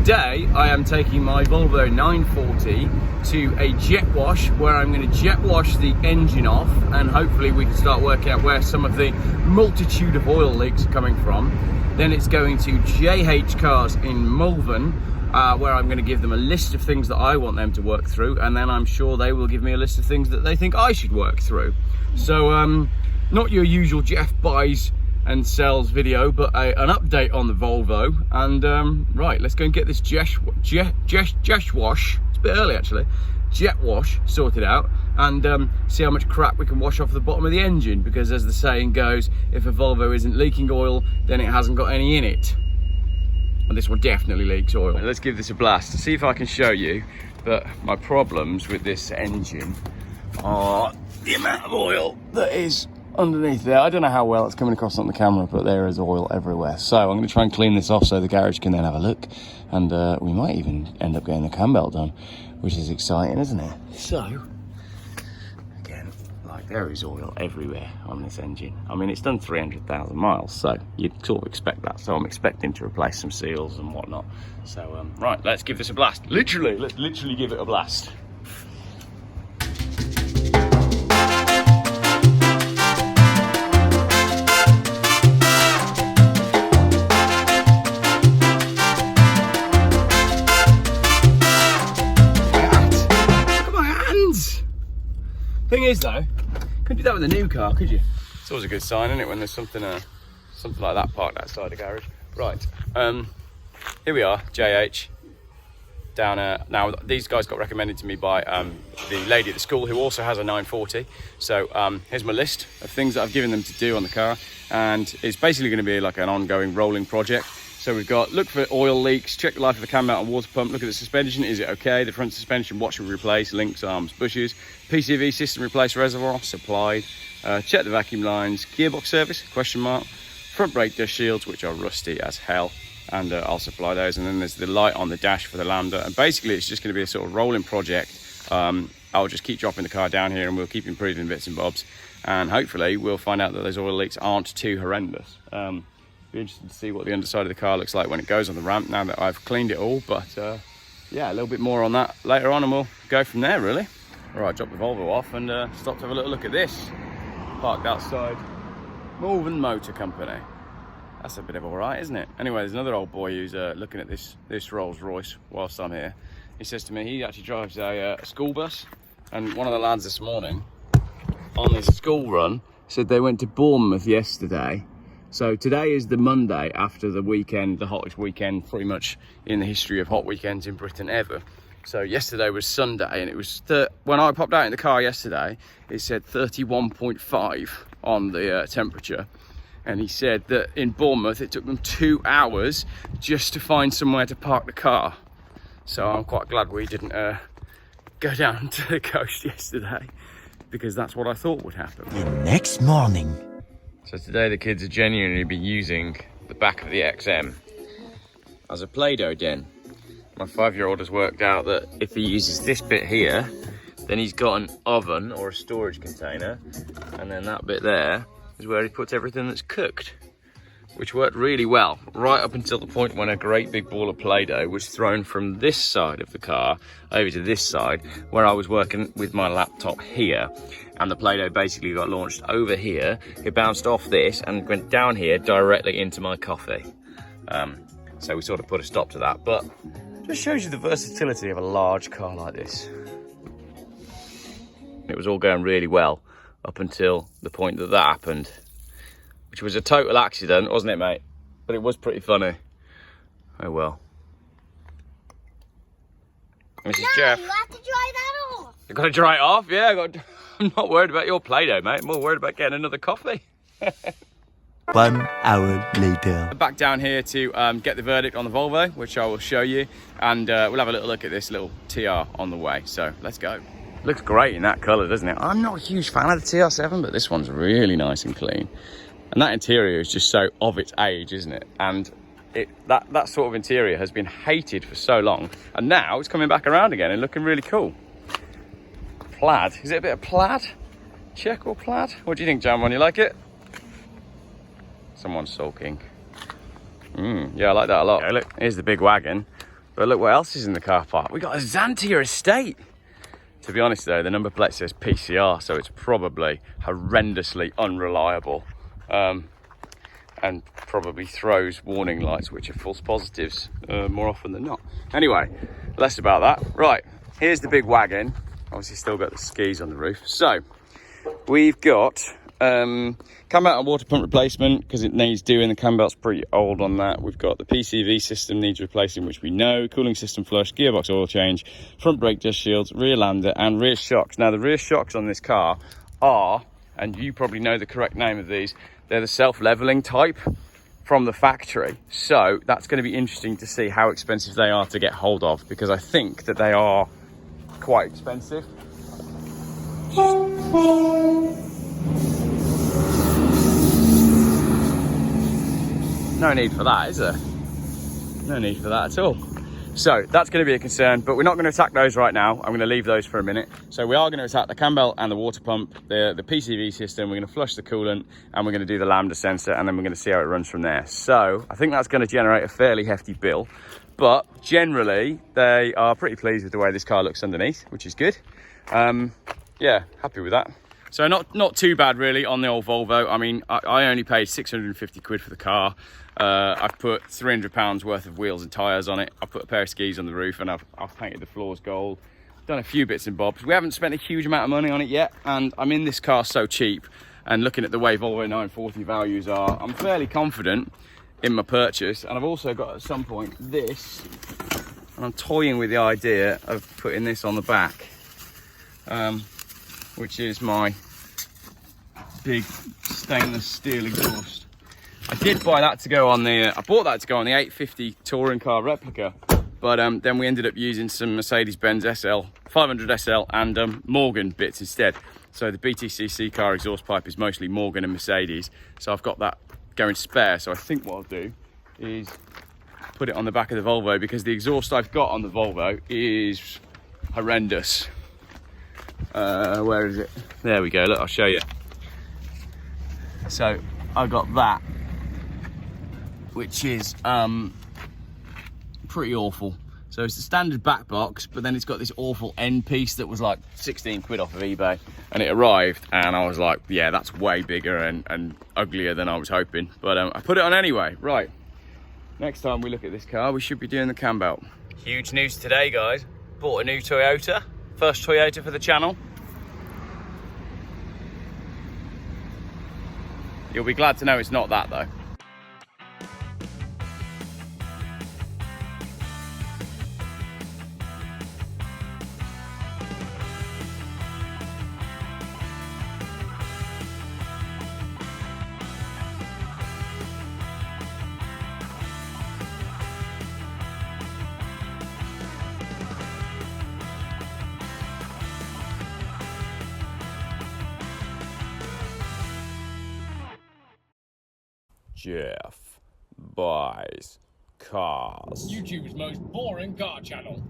today I am taking my Volvo 940 to a jet wash where I'm going to jet wash the engine off, and hopefully we can start working out where some of the multitude of oil leaks are coming from. Then it's going to JH Cars in Malvern, where I'm going to give them a list of things that I want them to work through, and then I'm sure they will give me a list of things that they think I should work through. So not your usual Geoff buys and sells video, but an update on the Volvo. And right, let's go and get this jet wash, it's a bit early actually, jet wash sorted out, and see how much crap we can wash off the bottom of the engine, because as the saying goes, if a Volvo isn't leaking oil, then it hasn't got any in it. And this one definitely leaks oil. Let's give this a blast to see if I can show you that my problems with this engine are the amount of oil that is underneath there. I don't know how well it's coming across on the camera, but there is oil everywhere. So I'm going to try and clean this off so the garage can then have a look, and we might even end up getting the cam belt done, which is exciting, isn't it? So again, like, there is oil everywhere on this engine. I mean, it's done 300,000 miles, so you'd sort of expect that. So I'm expecting to replace some seals and whatnot. So right, let's give this a blast. Let's literally give it a blast. Thing is though, couldn't do that with a new car, could you? It's always a good sign, isn't it, when there's something like that parked outside the garage. Right, here we are, JH. Down now, these guys got recommended to me by the lady at the school who also has a 940. So here's my list of things that I've given them to do on the car, and it's basically going to be like an ongoing rolling project. So we've got look for oil leaks, check the life of the cam mount and water pump, look at the suspension, is it okay? The front suspension, what should we replace? Links, arms, bushes. PCV system replace reservoir, supplied. Check the vacuum lines, gearbox service, question mark. Front brake dust shields, which are rusty as hell, and I'll supply those. And then there's the light on the dash for the Lambda. And basically it's just going to be a sort of rolling project. I'll just keep dropping the car down here and we'll keep improving bits and bobs. And hopefully we'll find out that those oil leaks aren't too horrendous. Be interested to see what the underside of the car looks like when it goes on the ramp, now that I've cleaned it all. But yeah, a little bit more on that later on, and we'll go from there really. All right, drop the Volvo off and stop to have a little look at this. Parked outside Malvern Motor Company. That's a bit of all right, isn't it? Anyway, there's another old boy who's looking at this Rolls Royce whilst I'm here. He says to me he actually drives a school bus, and one of the lads this morning on this school run said they went to Bournemouth yesterday. So today is the Monday after the weekend, the hottest weekend pretty much in the history of hot weekends in Britain ever. So yesterday was Sunday, and it was when I popped out in the car yesterday, it said 31.5 on the temperature. And he said that in Bournemouth it took them 2 hours just to find somewhere to park the car. So I'm quite glad we didn't go down to the coast yesterday, because that's what I thought would happen. The next morning. So today the kids are genuinely be using the back of the XM as a Play-Doh den. My 5-year-old has worked out that if he uses this bit here, then he's got an oven or a storage container, and then that bit there is where he puts everything that's cooked, which worked really well, right up until the point when a great big ball of Play-Doh was thrown from this side of the car over to this side, where I was working with my laptop here. And the Play-Doh basically got launched over here. It bounced off this and went down here directly into my coffee. So we sort of put a stop to that, but just shows you the versatility of a large car like this. It was all going really well up until the point that happened, which was a total accident, wasn't it, mate? But it was pretty funny. Oh well. This is Geoff. You have to dry that off. You got to dry it off? Yeah, I'm not worried about your Play-Doh, mate. I'm more worried about getting another coffee. 1 hour later. Back down here to get the verdict on the Volvo, which I will show you. And we'll have a little look at this little TR on the way. So let's go. Looks great in that colour, doesn't it? I'm not a huge fan of the TR7, but this one's really nice and clean. And that interior is just so of its age, isn't it? And that sort of interior has been hated for so long, and now it's coming back around again and looking really cool. Plaid. Is it a bit of plaid? Check or plaid? What do you think, Jamon? You like it? Someone's sulking. Yeah, I like that a lot. Okay, look, here's the big wagon. But look what else is in the car park. We got a Xantia estate. To be honest though, the number plate says PCR, so it's probably horrendously unreliable. And probably throws warning lights, which are false positives more often than not. Anyway, less about that. Right, here's the big wagon. Obviously still got the skis on the roof. So, we've got cam belt and water pump replacement because it needs doing. The cam belt's pretty old on that. We've got the PCV system needs replacing, which we know. Cooling system flush, gearbox oil change, front brake dust shields, rear lander and rear shocks. Now the rear shocks on this car are, and you probably know the correct name of these, they're the self-leveling type from the factory. So that's going to be interesting to see how expensive they are to get hold of, because I think that they are quite expensive. No need for that, is there? No need for that at all. So that's going to be a concern, but we're not going to attack those right now. I'm going to leave those for a minute. So we are going to attack the cam belt and the water pump, the PCV system. We're going to flush the coolant and we're going to do the lambda sensor, and then we're going to see how it runs from there. So I think that's going to generate a fairly hefty bill, but generally they are pretty pleased with the way this car looks underneath, which is good. Yeah, happy with that. So not too bad really on the old Volvo. I mean, I only paid 650 quid for the car. I've put £300 worth of wheels and tyres on it. I've put a pair of skis on the roof, and I've painted the floors gold. Done a few bits and bobs. We haven't spent a huge amount of money on it yet, and I'm in this car so cheap, and looking at the way Volvo 940 values are, I'm fairly confident in my purchase. And I've also got at some point this, and I'm toying with the idea of putting this on the back, which is my big stainless steel exhaust. I did buy that to go on the, I bought that to go on the 850 touring car replica, but then we ended up using some Mercedes-Benz SL, 500 SL and Morgan bits instead. So the BTCC car exhaust pipe is mostly Morgan and Mercedes. So I've got that going spare. So I think what I'll do is put it on the back of the Volvo, because the exhaust I've got on the Volvo is horrendous. Where is it? There we go, look, I'll show you. So I got that, which is pretty awful. So it's the standard back box, but then it's got this awful end piece that was like 16 quid off of eBay, and it arrived and I was like, yeah, that's way bigger and uglier than I was hoping, but I put it on anyway. Right, next time we look at this car, we should be doing the cam belt. Huge news today, guys. Bought a new Toyota, first Toyota for the channel. You'll be glad to know it's not that though. Geoff buys cars. YouTube's most boring car channel.